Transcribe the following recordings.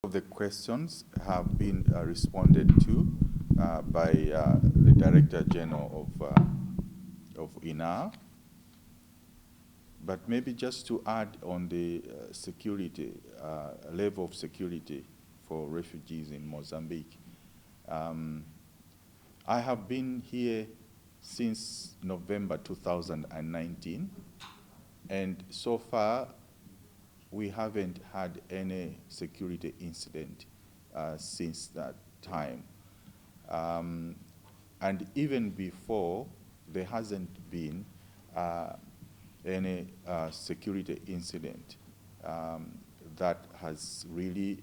Of the questions have been responded to by the Director General of INA. But maybe just to add on the security, level of security for refugees in Mozambique. I have been here since November 2019, and so far we haven't had any security incident since that time. And even before, there hasn't been any security incident that has really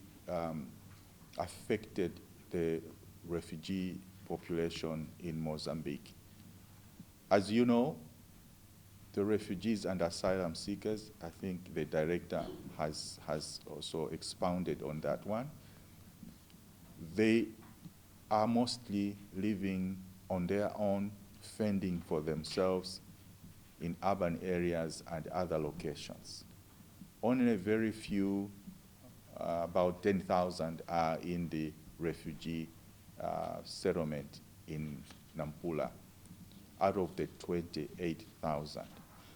affected the refugee population in Mozambique. As you know, the refugees and asylum seekers, I think the director has also expounded on that one. They are mostly living on their own, fending for themselves in urban areas and other locations. Only a very few, about 10,000, are in the refugee settlement in Nampula out of the 28,000.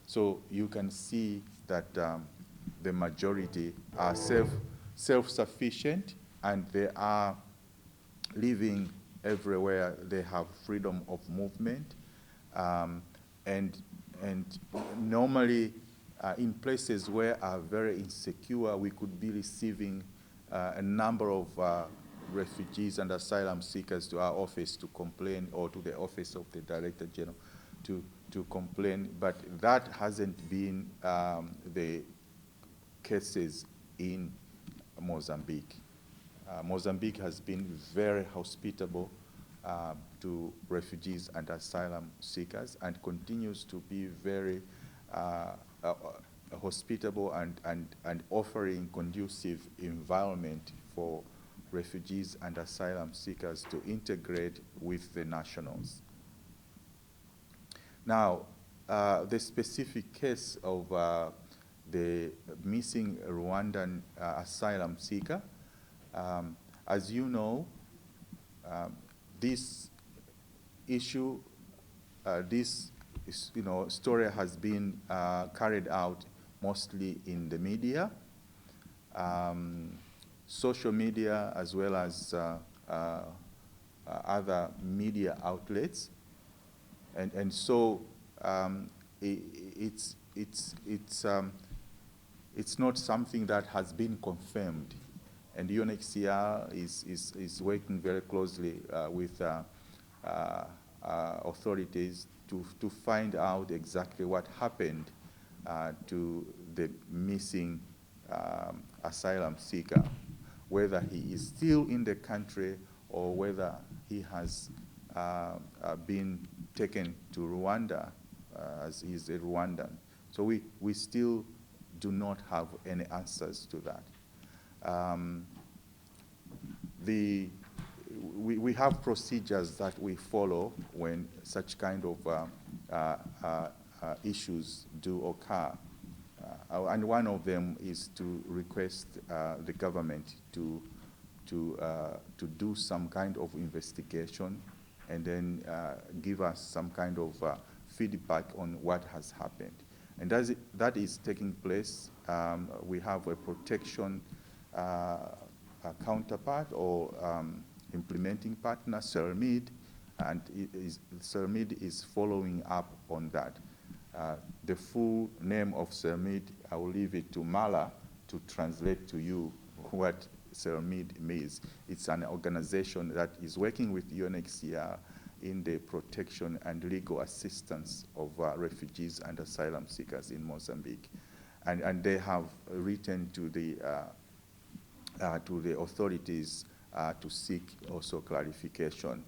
So you can see that the majority are self-sufficient, and they are living everywhere. They have freedom of movement, and normally in places where are very insecure, we could be receiving a number of refugees and asylum seekers to our office to complain, or to the office of the Director General to complain, but that hasn't been the cases in Mozambique. Mozambique has been very hospitable to refugees and asylum seekers, and continues to be very hospitable and offering conducive environment for refugees and asylum seekers to integrate with the nationals. Now, the specific case of the missing Rwandan asylum seeker, as you know, this issue, this story has been carried out mostly in the media, social media, as well as other media outlets. And so it's not something that has been confirmed, and UNHCR is working very closely with authorities to find out exactly what happened to the missing asylum seeker, whether he is still in the country or whether he has been taken to Rwanda, as he's a Rwandan. So we still do not have any answers to that. We have procedures that we follow when such kind of issues do occur. And one of them is to request the government to do some kind of investigation, and then give us some kind of feedback on what has happened. And as that is taking place, we have a protection counterpart or implementing partner, CERMID, and CERMID is following up on that. The full name of CERMID, I will leave it to Mala to translate to you what CERMID means. It's an organization that is working with UNHCR in the protection and legal assistance of refugees and asylum seekers in Mozambique. And they have written to the authorities to seek also clarification